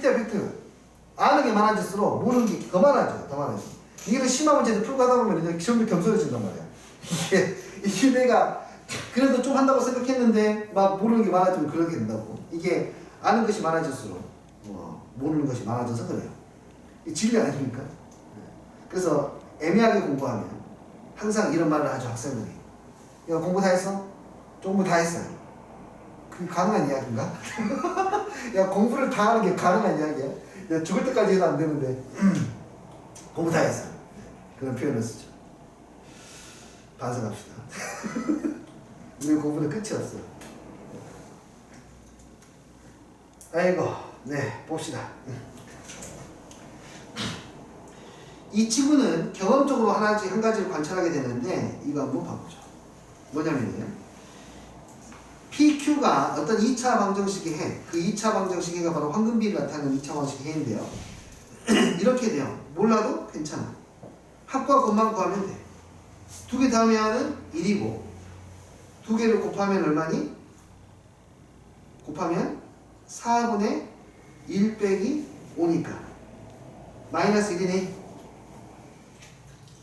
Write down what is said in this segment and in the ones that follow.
팩트. 아는 게 많아질수록 모르는 게 더 많아져. 더 많아져. 이게 심한 문제도 풀고 하다 보면 이제 점점 겸손해진단 말이야. 이게 내가 그래도 좀 한다고 생각했는데 막 모르는 게 많아지면 그렇게 된다고. 이게 아는 것이 많아질수록 모르는 것이 많아져서 그래요. 이 진리 아닙니까? 그래서 애매하게 공부하면 항상 이런 말을 하죠, 학생들이. 야, 공부 다 했어? 공부 다 했어요. 그게 가능한 이야기인가? 야, 공부를 다 하는 게 가능한 이야기야? 야, 죽을 때까지 해도 안 되는데 공부 다 했어. 그런 표현을 쓰죠. 반성합시다. 우리 공부는 끝이 없어. 아이고, 네, 봅시다. 이 친구는 경험적으로 한 가지를 관찰하게 되는데 이거 한번 봐보죠. 뭐냐면요, PQ가 어떤 2차 방정식의 해, 그 2차 방정식의 해가 바로 황금비를 나타내는 2차 방정식의 해인데요. 이렇게 돼요. 몰라도 괜찮아. 합과 곱만 구하면 돼. 두 개 더하면 1이고 두 개를 곱하면 얼마니? 곱하면 4분의 1 빼기 5니까 마이너스 1이니?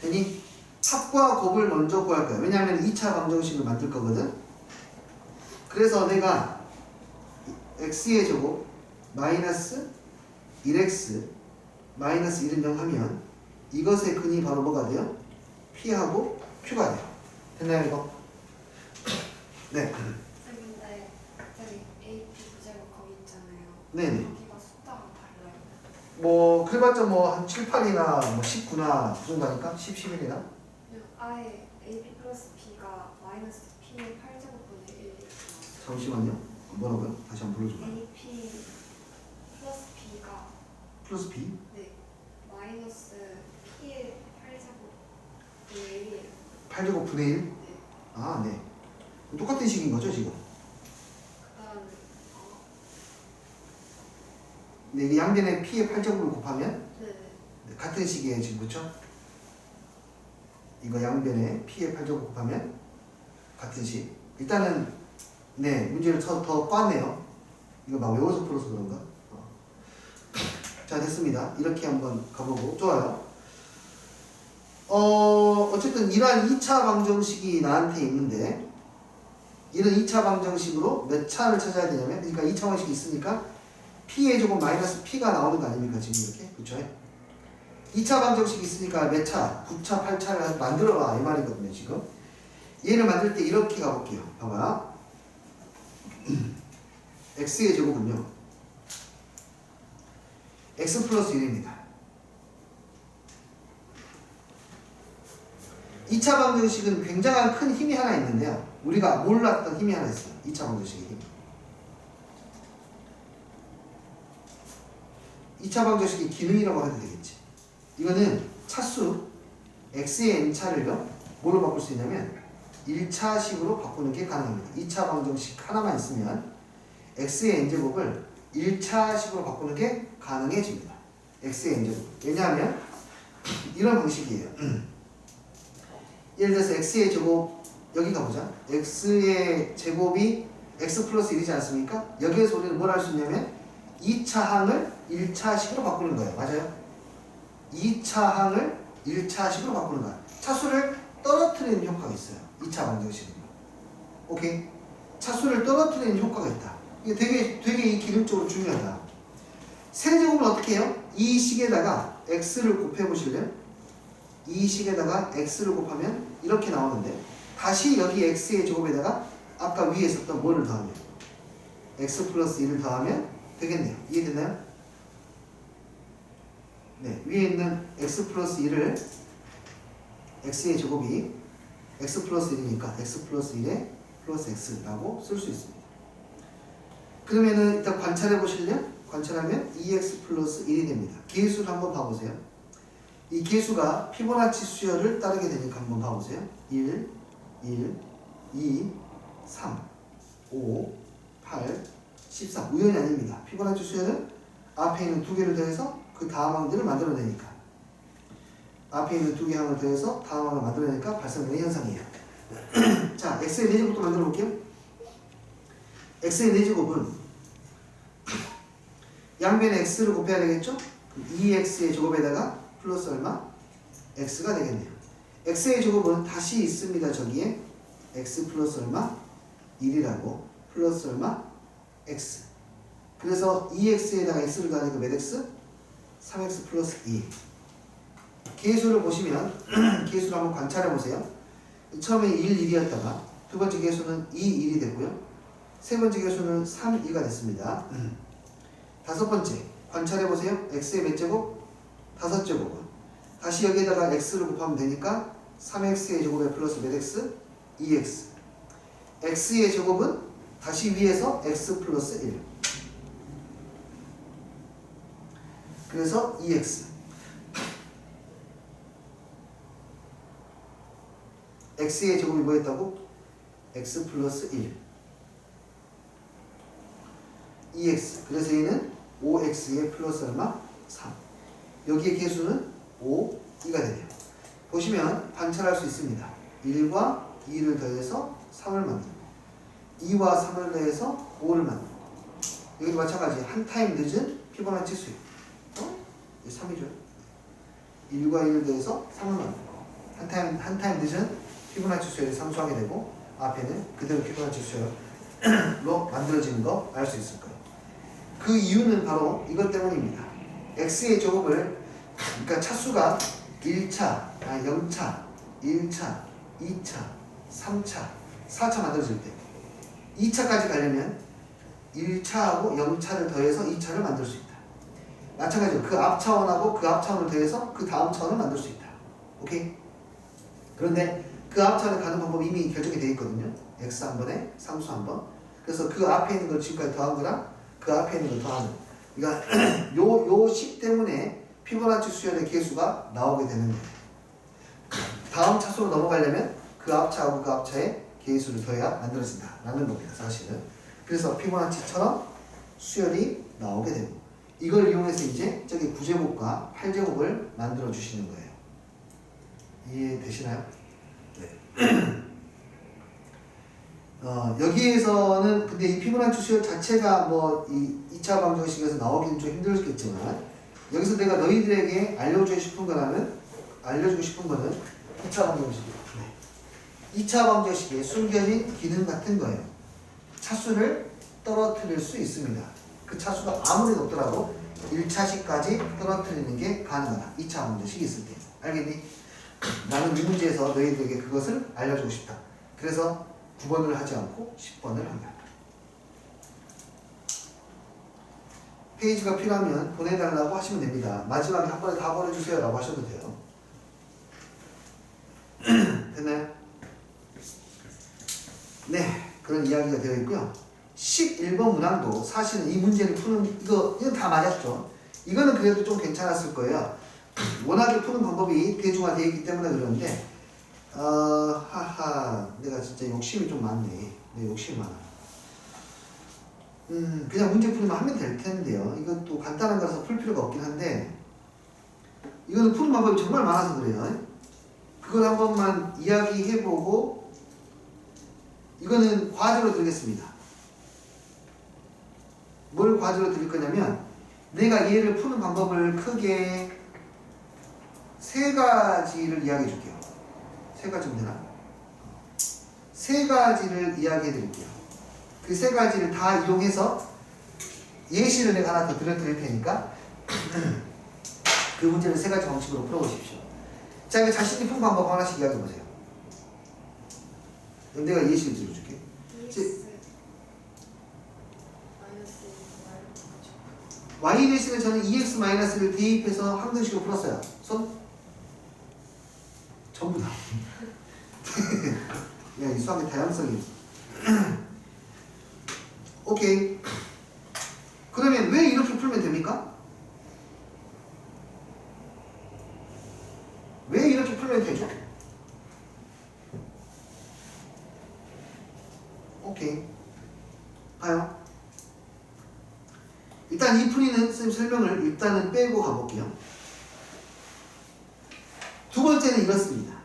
되니? 합과 곱을 먼저 구할 거야. 왜냐하면 2차 방정식을 만들 거거든. 그래서 내가 x의 제곱 마이너스 1x 마이너스 1은 0 하면 이것의 근이 바로 뭐가 돼요? p하고 q가 돼요. 됐나요 이거? 네. 근데 저기 AP 부제곱 거기 있잖아요. 네네. 거기가 숫자가 달라요. 뭐 그래봤자 뭐 한 7, 8이나 뭐 19나 그 정도니까 10, 11이나? 아예 AP 플러스 B가 마이너스 P의 8제곱분의 1 이렇게 나와요. 잠시만요. 뭐라고요? 다시 한번 불러줘요. AP 플러스 B가 플러스 b? 네 마이너스 P의 8제곱분의 1이에요. 8제곱분의 1? 네. 아, 네. 똑같은 식인 거죠 지금? 그다음에 네, 이게 양변에 p의 8제곱을 곱하면 네. 네, 같은 식이에요 지금, 그쵸? 이거 양변에 p의 8제곱 곱하면 같은 식. 일단은 네, 문제를 더 꽈네요. 이거 막 외워서 풀어서 그런가? 자, 됐습니다. 이렇게 한번 가보고. 좋아요. 어쨌든 이러한 2차 방정식이 나한테 있는데 이런 2차 방정식으로 몇 차를 찾아야 되냐면, 그러니까 2차 방정식이 있으니까 p의 제곱 마이너스 p가 나오는 거 아닙니까 지금 이렇게? 그쵸? 2차 방정식이 있으니까 몇 차? 9차, 8차를 만들어라 이 말이거든요 지금. 얘를 만들 때 이렇게 가볼게요. 봐봐. x의 제곱은요 x 플러스 1입니다. 2차 방정식은 굉장한 큰 힘이 하나 있는데요. 우리가 몰랐던 힘이 하나 있어요. 2차 방정식의 힘. 2차 방정식의 기능이라고 해도 되겠지. 이거는 차수 x의 n차를요 뭘로 바꿀 수 있냐면 1차식으로 바꾸는 게 가능합니다. 2차 방정식 하나만 있으면 x의 n제곱을 1차식으로 바꾸는 게 가능해집니다. x의 n제곱. 왜냐하면 이런 방식이에요. 예를 들어서 x의 제곱 여기 가보자. x의 제곱이 x 플러스 1이지 않습니까? 여기에서 우리는 뭘 할 수 있냐면 2차 항을 1차식으로 바꾸는 거예요. 맞아요? 2차 항을 1차식으로 바꾸는 거야. 차수를 떨어뜨리는 효과가 있어요. 2차 방정식은. 오케이? 차수를 떨어뜨리는 효과가 있다. 이게 되게 이 기능적으로 중요하다. 세제곱은 어떻게 해요? 이 식에다가 x를 곱해 보실래요? 이 식에다가 x를 곱하면 이렇게 나오는데 다시 여기 x의 제곱에다가 아까 위에 있었던 뭐를 더하면 x 플러스 1을 더하면 되겠네요. 이해됐나요? 네, 위에 있는 x 플러스 1을 x의 제곱이 x 플러스 1이니까 x 플러스 1에 플러스 x라고 쓸 수 있습니다. 그러면은 일단 관찰해 보실래요? 관찰하면 2x 플러스 1이 됩니다. 계수를 한번 봐보세요. 이 계수가 피보나치 수열을 따르게 되니까 한번 봐보세요. 1, 2, 3, 5, 8, 13. 우연이 아닙니다. 피보나치 수열은 앞에 있는 두 개를 더해서 그 다음 항들을 만들어내니까. 앞에 있는 두 개 항을 더해서 다음 항을 만들어내니까 발생되는 현상이에요. 자, x의 4제곱도 만들어 볼게요. x의 4제곱은 양변에 x를 곱해야 되겠죠? 2x의 제곱에다가 플러스 얼마? x가 되겠네요. x의 제곱은 다시 있습니다. 저기에 x 플러스 얼마? 1이라고 플러스 얼마? x. 그래서 2x에다가 x를 더하니까 몇 x? 3x 플러스 2. 계수를 보시면 계수를 한번 관찰해 보세요. 처음에 1, 1이었다가 두 번째 계수는 2, 1이 되고요. 세 번째 계수는 3, 2가 됐습니다. 다섯 번째 관찰해 보세요. x의 몇 제곱? 5제곱은 다시 여기에다가 x를 곱하면 되니까 3x의 제곱에 플러스 몇 x? 2x. x의 제곱은 다시 위에서 x 플러스 1. 그래서 2x. x의 제곱이 뭐였다고? x 플러스 1. 2x. 그래서 얘는 5x의 플러스 얼마? 3. 여기의 계수는 5, 2가 되네요. 보시면 관찰할 수 있습니다. 1과 2를 더해서 3을 만들고 2와 3을 더해서 5를 만들고 여기도 마찬가지 한 타임 늦은 피보나치 수요. 3이죠. 1과 2를 더해서 3을 만들고 한 타임 늦은 피보나치 수열이 상수하게 되고 앞에는 그대로 피보나치 수열로 만들어지는 거 알 수 있을 거예요. 그 이유는 바로 이것 때문입니다. x의 제곱을 그러니까 차수가 1차, 0차, 1차, 2차, 3차, 4차 만들어질 때 2차까지 가려면 1차하고 0차를 더해서 2차를 만들 수 있다. 마찬가지로 그 앞 차원하고 그 앞 차원을 더해서 그 다음 차원을 만들 수 있다. 오케이? 그런데 그 앞 차원에 가는 방법이 이미 결정이 되어 있거든요. x 한 번에 상수 한 번. 그래서 그 앞에 있는 걸 지금까지 더한 거랑 그 앞에 있는 걸 더하는. 그러니까 요 식 때문에 피보나치 수열의 계수가 나오게 되는 거예요. 다음 차수로 넘어가려면 그 앞차하고 그 앞차의 계수를 더해야 만들어진다라는 겁니다. 사실은. 그래서 피보나치처럼 수열이 나오게 됩니다. 이걸 이용해서 이제 저기 9제곱과 8제곱을 만들어 주시는 거예요. 이해되시나요? 네. 여기에서는 근데 이 피보나치 수열 자체가 뭐 이 2차 방정식에서 나오기는 좀 힘들겠지만 여기서 내가 너희들에게 알려주고 싶은 거는 2차 방정식이에요. 네. 2차 방정식에 숨겨진 기능 같은 거예요. 차수를 떨어뜨릴 수 있습니다. 그 차수가 아무리 높더라도 1차식까지 떨어뜨리는 게 가능하다. 2차 방정식이 있을 때. 알겠니? 나는 이 문제에서 너희들에게 그것을 알려주고 싶다. 그래서 9번을 하지 않고 10번을 한다. 페이지가 필요하면 보내달라고 하시면 됩니다. 마지막에 한 번에 다 보내주세요 라고 하셔도 돼요. 됐나요? 네, 그런 이야기가 되어 있고요. 11번 문항도 사실은 이 문제를 푸는 이건 다 맞았죠. 이거는 그래도 좀 괜찮았을 거예요. 워낙에 푸는 방법이 대중화되어 있기 때문에 그러는데 내가 진짜 욕심이 좀 많네. 내 욕심이 많아. 그냥 문제 풀이만 하면 될 텐데요. 이것도 간단한 거라서 풀 필요가 없긴 한데 이거는 푸는 방법이 정말 많아서 그래요. 그걸 한 번만 이야기해보고 이거는 과제로 드리겠습니다. 뭘 과제로 드릴 거냐면 내가 얘를 푸는 방법을 크게 3가지를 이야기해 줄게요. 3가지면 되나? 3가지를 이야기해 드릴게요. 그 3가지를 다 이용해서 예시를 내가 하나 더 드릴 테니까 그 문제를 3가지 방식으로 풀어보십시오. 자, 이거 자신이 푼 방법 하나씩 이야기해 보세요. 그럼 내가 예시를 들어줄게. y 대신에 저는 2x-를 대입해서 항등식으로 풀었어요. 손? 전부 다. 야, 이 수학의 다양성이. 오케이. 그러면 왜 이렇게 풀면 됩니까? 왜 이렇게 풀면 되죠? 오케이. 봐요. 일단 이 풀이는 선생님 설명을 일단은 빼고 가볼게요. 두 번째는 이렇습니다.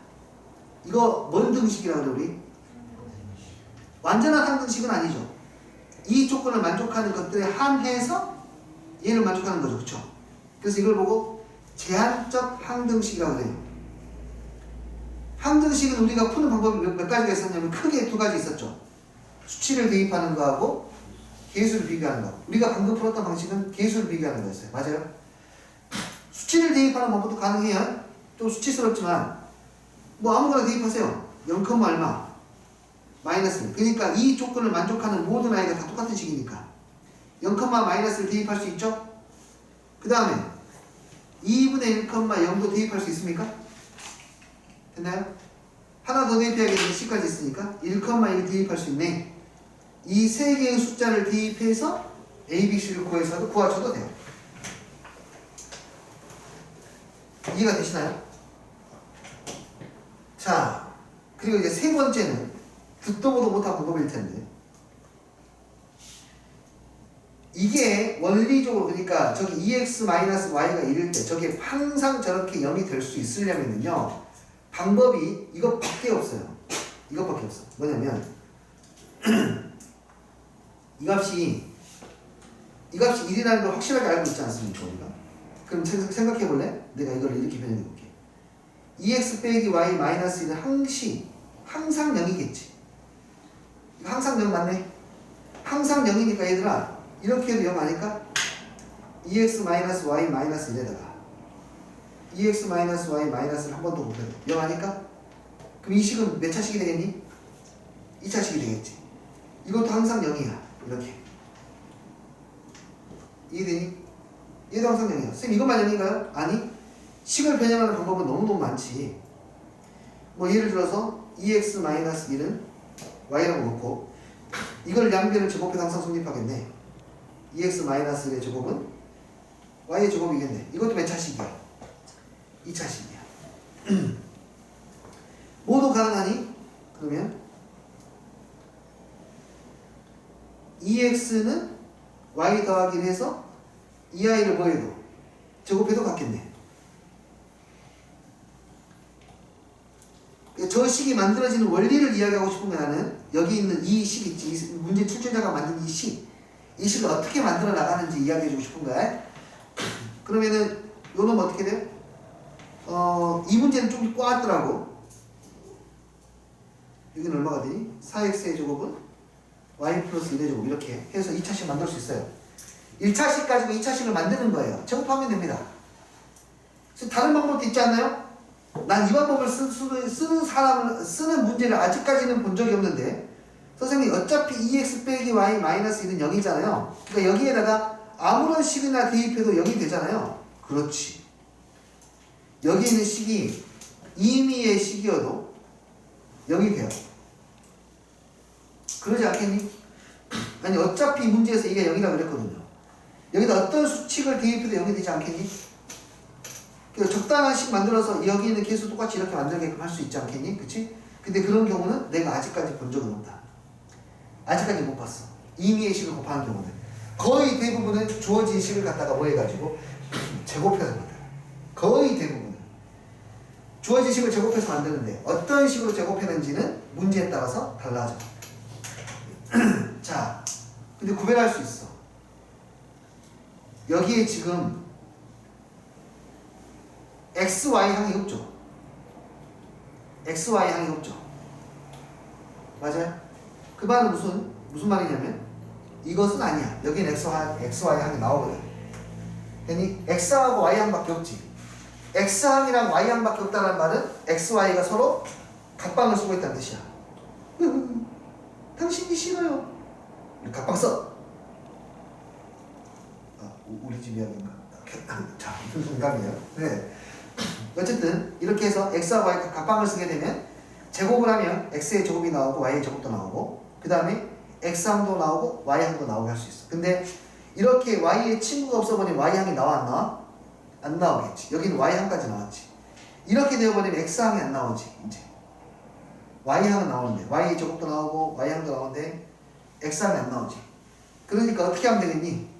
이거 뭔 등식이라고 그래 우리? 완전한 상등식은 아니죠. 이 조건을 만족하는 것들에 한해서 얘를 만족하는 거죠. 그쵸? 그래서 이걸 보고 제한적 항등식이라고 해요. 항등식은 우리가 푸는 방법이 몇 가지가 있었냐면 크게 두 가지 있었죠. 수치를 대입하는 거하고 계수를 비교하는 거. 우리가 방금 풀었던 방식은 계수를 비교하는 거였어요. 맞아요? 수치를 대입하는 방법도 가능해요. 좀 수치스럽지만 뭐 아무거나 대입하세요. 0, 얼마 마이너스. 그러니까 이 조건을 만족하는 모든 아이가 다 똑같은 식이니까 0, 마이너스를 대입할 수 있죠? 그 다음에 2분의 1,0도 대입할 수 있습니까? 됐나요? 하나 더 대입해야겠는데 C까지 있으니까 1,1 대입할 수 있네. 이 세 개의 숫자를 대입해서 A, B, C를 구하셔도 돼요. 이해가 되시나요? 자, 그리고 이제 세 번째는 듣도 보도 못한 방법일 텐데 이게 원리적으로 그러니까 저기 EX-Y가 1일 때 저게 항상 저렇게 0이 될 수 있으려면요 방법이 이것밖에 없어요. 이것밖에 없어. 뭐냐면 이 값이 1이라는 걸 확실하게 알고 있지 않습니까? 우리가? 그럼 생각해 볼래? 내가 이걸 이렇게 변형해 볼게. EX 빼기 Y 마이너스 1은 항상 0이겠지. 이거 항상 0 맞네? 항상 0이니까 얘들아 이렇게 해도 0 아닐까? EX 마이너스 Y 마이너스 1에다가 EX 마이너스 Y 마이너스를 한 번 더 곱해도 0 아닐까? 그럼 이 식은 몇 차식이 되겠니? 2차식이 되겠지. 이것도 항상 0이야. 이렇게. 이해되니? 얘도 항상 0이야. 선생님 이것만 0인가요? 아니. 식을 변형하는 방법은 너무너무 많지. 뭐 예를 들어서 EX 마이너스 1은 Y라고 놓고 이걸 양변을 제곱해서 항상 성립하겠네. EX 마이너스 1의 제곱은 Y의 제곱이겠네. 이것도 몇 차식이야? 2차식이야. 모두 가능하니? 그러면 EX는 Y 더하기를 해서 EI를 뭐 해도 제곱해도 같겠네. 저 식이 만들어지는 원리를 이야기하고 싶은 게 나는 여기 있는 이 식 있지. 문제 출제자가 만든 이 식을 어떻게 만들어 나가는지 이야기해주고 싶은 거야. 그러면은 요놈 어떻게 돼요? 이 문제는 좀 꽈더라고. 여기는 얼마가 되니? 4x의 제곱은 y 플러스 1의 제곱 이렇게 해서 2차식 만들 수 있어요. 1차식 가지고 2차식을 만드는 거예요. 제곱하면 됩니다. 그래서 다른 방법도 있지 않나요? 난 이 방법을 쓰는 문제를 아직까지는 본 적이 없는데 선생님 어차피 2x 빼기 y 마이너스 1은 0이잖아요. 그러니까 여기에다가 아무런 식이나 대입해도 0이 되잖아요. 그렇지. 여기 있는 식이 임의의 식이어도 0이 돼요. 그러지 않겠니? 아니 어차피 문제에서 이게 0이라고 그랬거든요. 여기다 어떤 수칙을 대입해도 0이 되지 않겠니? 그래서 적당한 식 만들어서 여기 있는 개수 똑같이 이렇게 만들게끔 할 수 있지 않겠니? 그치? 근데 그런 경우는 내가 아직까지 본 적은 없다. 아직까지 못 봤어. 임의의 식을 곱하는 경우는 거의 대부분은 주어진 식을 갖다가 뭐 해가지고 제곱해서 만들어요. 거의 대부분은 주어진 식을 제곱해서 만드는데 어떤 식으로 제곱했는지는 문제에 따라서 달라져. 자, 근데 구별할 수 있어. 여기에 지금 XY항이 없죠. XY항이 없죠. 맞아요? 그 말은 무슨 말이냐면 이것은 아니야. 여기는 XY항이 나오거든. 괜히 X항하고 Y항밖에 없지. X항이랑 Y항밖에 없다는 말은 XY가 서로 각방을 쓰고 있다는 뜻이야. 당신이 싫어요. 각방 써. 우리 집 이야기인가? 자, 무슨 공감이에요? 네. 어쨌든 이렇게 해서 X와 Y가 각방을 쓰게 되면 제곱을 하면 X의 제곱이 나오고 Y의 제곱도 나오고 그 다음에 X항도 나오고 Y항도 나오게 할 수 있어. 근데 이렇게 Y의 친구가 없어버리면 Y항이 나와 안 나와? 안 나오겠지. 여기는 Y항까지 나왔지. 이렇게 되어버리면 X항이 안 나오지. 이제 Y항은 나오는데 Y의 제곱도 나오고 Y항도 나오는데 X항이 안 나오지. 그러니까 어떻게 하면 되겠니?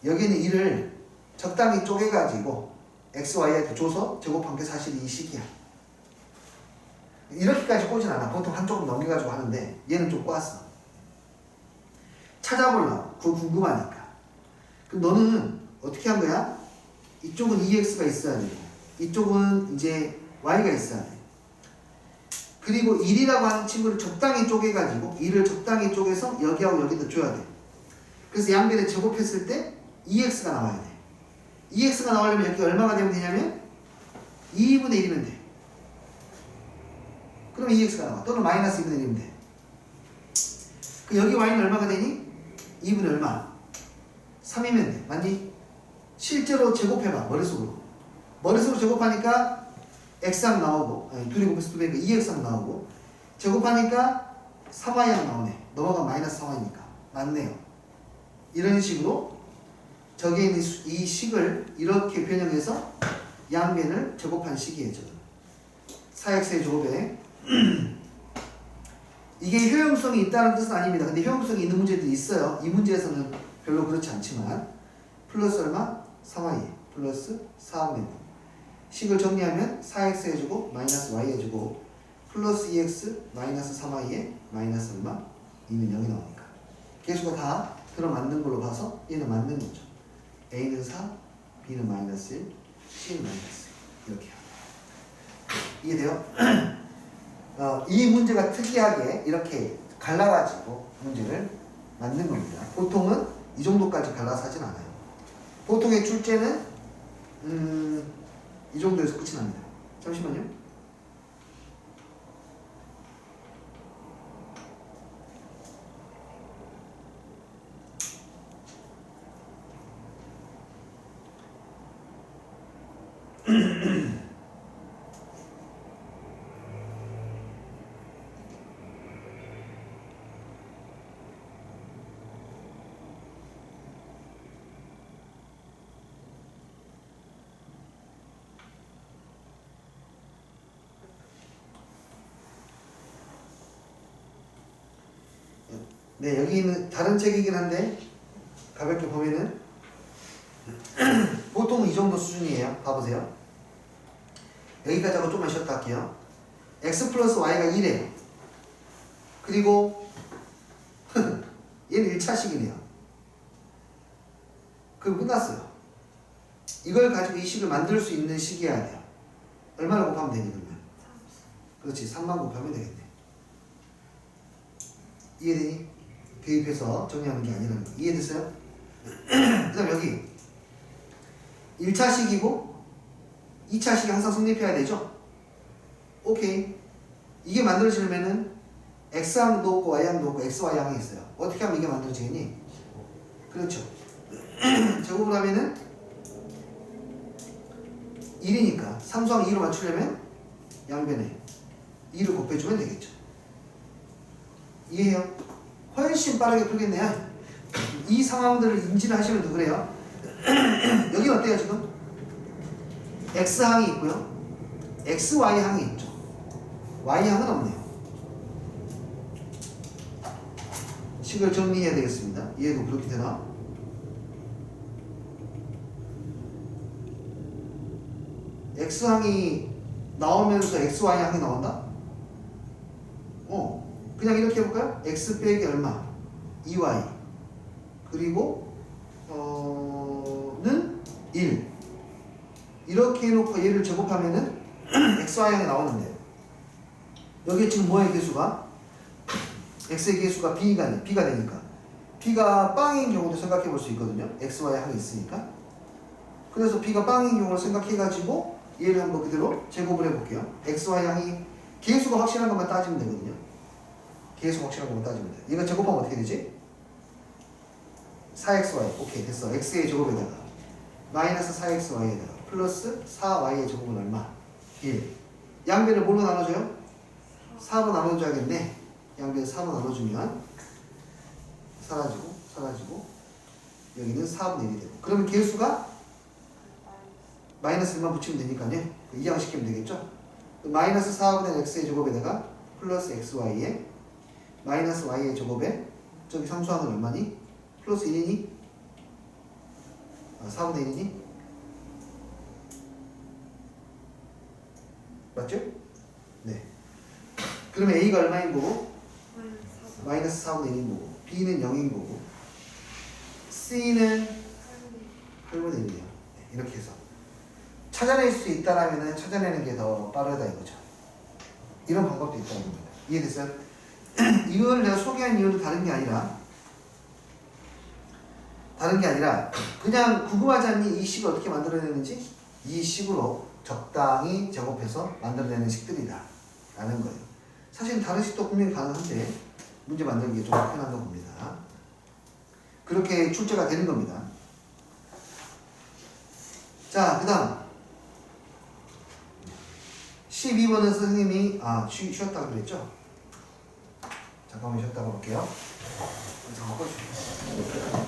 여기는 1을 적당히 쪼개가지고 X, Y한테 줘서 제곱한 게 사실 이 식이야. 이렇게까지 꼬진 않아. 보통 한쪽은 넘겨가지고 하는데 얘는 좀 꼬았어. 찾아보려고. 그거 궁금하니까. 그럼 너는 어떻게 한 거야? 이쪽은 EX가 있어야 되고 이쪽은 이제 Y가 있어야 돼. 그리고 1이라고 하는 친구를 적당히 쪼개가지고 1을 적당히 쪼개서 여기하고 여기도 줘야 돼. 그래서 양변에 제곱했을 때 EX가 나와야 돼. EX가 나오려면 여기 얼마가 되면 되냐면 2분의 1이면 돼. 그럼 EX가 나와. 또는 마이너스 2분의 1이면 돼. 그 여기 Y는 얼마가 되니? 2분의 얼마? 3이면 돼. 맞니? 실제로 제곱해봐. 머릿속으로. 머릿속으로 제곱하니까 X항 나오고 아니, 둘이 곱해서 2배니까 2X항 나오고 제곱하니까 3Y항 나오네. 넘어가면 마이너스 3Y니까. 맞네요. 이런 식으로 저기에 있는 이 식을 이렇게 변형해서 양변을 제곱한 식이에요. 저는 4x의 제곱에 이게 효용성이 있다는 뜻은 아닙니다. 근데 효용성이 있는 문제들이 있어요. 이 문제에서는 별로 그렇지 않지만 플러스 얼마? 3y 플러스 4분의 9 식을 정리하면 4x의 제곱 마이너스 y의 제곱 플러스 2x 마이너스 3y의 마이너스 얼마? 2는 0이 나오니까 개수가 다 들어맞는 걸로 봐서 얘는 맞는 거죠. a는 4, b는 마이너스 1, c는 마이너스 1 이렇게 이해돼요? 이 문제가 특이하게 이렇게 갈라가지고 문제를 만든 겁니다. 보통은 이 정도까지 갈라서 하진 않아요. 보통의 출제는 이 정도에서 끝이 납니다. 잠시만요. 네, 여기 있는 다른 책이긴 한데 가볍게 보면은 보통 이 정도 수준이에요. 봐보세요. 여기까지 하고 좀만 쉬었다 할게요. x 플러스 y가 1이에요. 그리고 얘는 1차식이네요. 그럼 끝났어요. 이걸 가지고 이 식을 만들 수 있는 식이어야 돼요. 얼마나 곱하면 되니 그러면? 그렇지, 3만 곱하면 되겠네. 이해되니? 대입해서 정리하는 게 아니라는 거. 이해됐어요? 그 다음 여기 1차식이고 2차식이 항상 성립해야 되죠? 오케이. 이게 만들어지려면은 x항도 없고 y항도 없고 xy항이 있어요. 어떻게 하면 이게 만들어지겠니? 그렇죠. 제곱을 하면은 1이니까 삼수항 2로 맞추려면 양변에 2를 곱해주면 되겠죠. 이해해요? 훨씬 빠르게 풀겠네요. 이 상황들을 인지를 하시면 더 그래요. 여기 어때요 지금? x항이 있고요. xy항이 있죠. y항은 없네요. 식을 정리해야 되겠습니다. 얘도 그렇게 되나? x항이 나오면서 xy항이 나온다? 그냥 이렇게 해볼까요? x 빼기 얼마? 2y 그리고 는 1 이렇게 해놓고 얘를 제곱하면은 xy항이 나오는데 여기 지금 뭐의 개수가? x의 개수가 b가 되니까 b가 빵인 경우도 생각해 볼 수 있거든요. xy항이 있으니까. 그래서 b가 빵인 경우를 생각해가지고 얘를 한번 그대로 제곱을 해볼게요. xy항이 개수가 확실한 것만 따지면 되거든요. 개수 확실한 것만 따지면 돼. 얘가 제곱하면 어떻게 되지? 4xy. 오케이, 됐어. x의 제곱에다가 마이너스 4xy에다가 플러스 4y의 제곱은 얼마? 1. 양변을 뭘로 나눠줘요? 4로 나눠줘야겠네. 양변 4로 나눠주면 사라지고 여기는 4분의 1이 되고 그러면 개수가 마이너스 1만 붙이면 되니까요. 이항시키면 되겠죠? 마이너스 4분의 x의 제곱에다가 플러스 xy에 마이너스 y의 제곱에 저기 상수항은 얼마니? 플러스 1이니? 4분의 1이니? 맞죠? 네. 그러면 a가 얼마인 거고? 마이너스 4분의 1인 거고 b는 0인 거고 c는 8분의 1이에요. 이렇게 해서 찾아낼 수 있다라면은 찾아내는 게 더 빠르다 이거죠. 이런 방법도 있다는 겁니다. 이해됐어요? 이걸 내가 소개한 이유는 다른 게 아니라 그냥 궁금하지 않니? 이 식을 어떻게 만들어내는지 이 식으로 적당히 제곱해서 만들어내는 식들이다 라는 거예요. 사실 다른 식도 분명히 가능한데 문제 만들기에 좀 불편한가 봅니다. 그렇게 출제가 되는 겁니다. 자, 그 다음 12번은 선생님이 쉬었다고 그랬죠? 잠깐만 쉬었다가 볼게요. 잠깐만 꺼주세요.